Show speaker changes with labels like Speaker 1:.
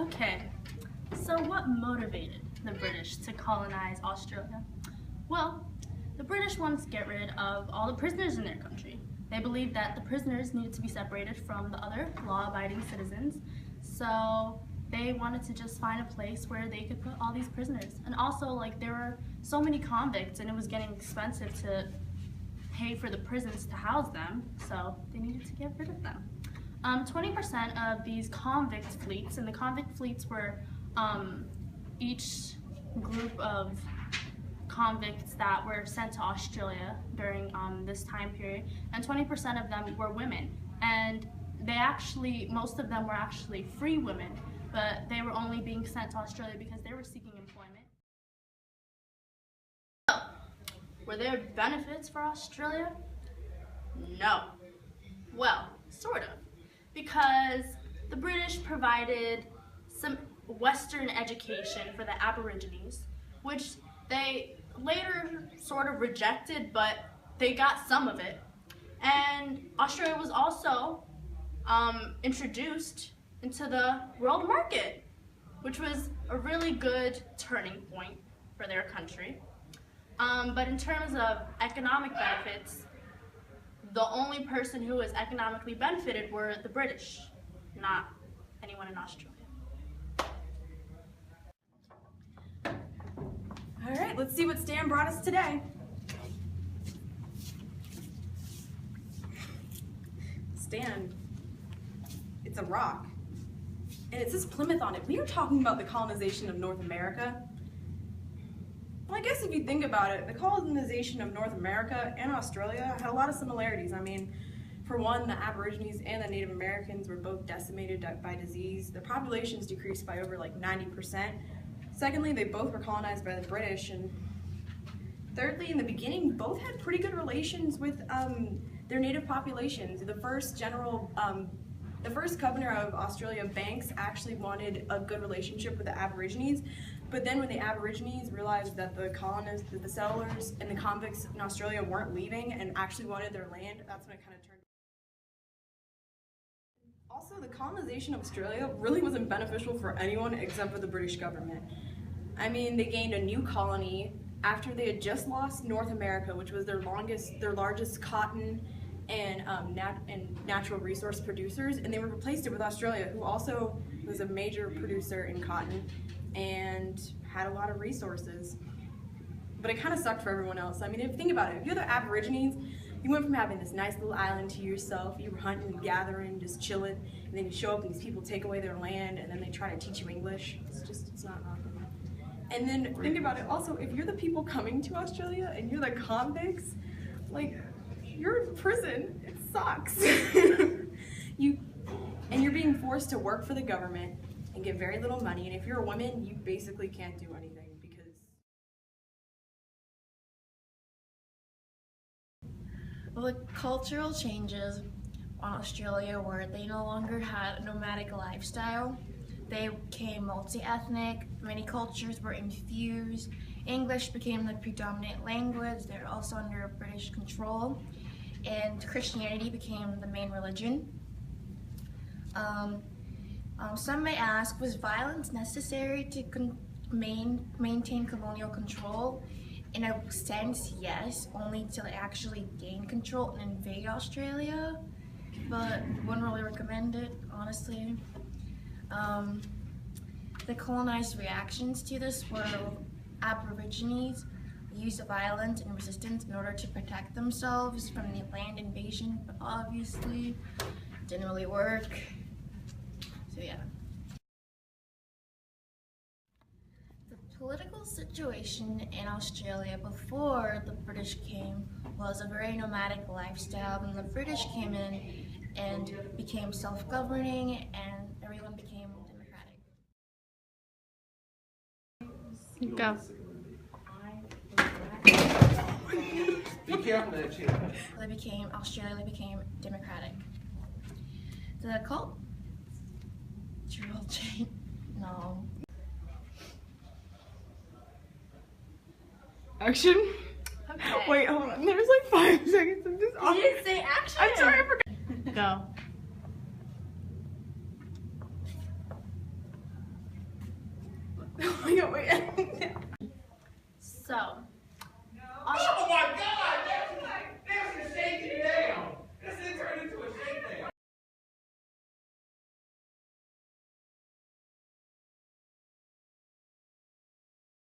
Speaker 1: Okay, so what motivated the British to colonize Australia? Well, the British wanted to get rid of all the prisoners in their country. They believed that the prisoners needed to be separated from the other law-abiding citizens, so they wanted to just find a place where they could put all these prisoners. And also, like, there were so many convicts and it was getting expensive to pay for the prisons to house them, so they needed to get rid of them. 20% of these convict fleets, and the convict fleets were each group of convicts that were sent to Australia during this time period, and 20% of them were women. And most of them were actually free women, but they were only being sent to Australia because they were seeking employment. So, were there benefits for Australia? No. Well, sort of. Because the British provided some Western education for the Aborigines, which they later sort of rejected, but they got some of it. And Australia was also introduced into the world market, which was a really good turning point for their country. But in terms of economic benefits, the only person who was economically benefited were the British, not anyone in Australia.
Speaker 2: All right, let's see what Stan brought us today. Stan, it's a rock, and it says Plymouth on it. We are talking about the colonization of North America. Well, I guess if you think about it, the colonization of North America and Australia had a lot of similarities. I mean, for one, the Aborigines and the Native Americans were both decimated by disease. Their populations decreased by over like 90%. Secondly, they both were colonized by the British. And thirdly, in the beginning, both had pretty good relations with their native populations. The first governor of Australia, Banks, actually wanted a good relationship with the Aborigines. But then when the Aborigines realized that the colonists, the settlers, and the convicts in Australia weren't leaving and actually wanted their land, that's when it kind of turned. Also, the colonization of Australia really wasn't beneficial for anyone except for the British government. I mean, they gained a new colony after they had just lost North America, which was their largest cotton and natural resource producers, and they replaced it with Australia, who also was a major producer in cotton and had a lot of resources. But it kind of sucked for everyone else. I mean, if you think about it, if you're the Aborigines, you went from having this nice little island to yourself, you were hunting and gathering, just chilling, and then you show up and these people take away their land and then they try to teach you English. It's not nothing. And then think about it also, if you're the people coming to Australia and you're the convicts, like, you're in prison. It sucks. And you're being forced to work for the government and get very little money, and if you're a woman, you basically can't do anything because...
Speaker 3: Well, the cultural changes on Australia were they no longer had a nomadic lifestyle. They became multi-ethnic, many cultures were infused, English became the predominant language, they're also under British control, and Christianity became the main religion. Some may ask, was violence necessary to maintain colonial control? In a sense, yes, only to actually gain control and invade Australia, but wouldn't really recommend it, honestly. The colonized reactions to this were Aborigines used violence and resistance in order to protect themselves from the land invasion, but obviously it didn't really work. So yeah. The political situation in Australia before the British came was a very nomadic lifestyle, and the British came in and became self-governing and everyone became democratic.
Speaker 1: Go.
Speaker 4: Be careful there, too.
Speaker 3: Australia became democratic. The cultural change, no.
Speaker 2: Action?
Speaker 1: Okay.
Speaker 2: Wait, hold on. There's like 5 seconds. I'm just off.
Speaker 1: You didn't say action.
Speaker 2: I'm sorry, I forgot.
Speaker 1: Go.
Speaker 2: can't wait.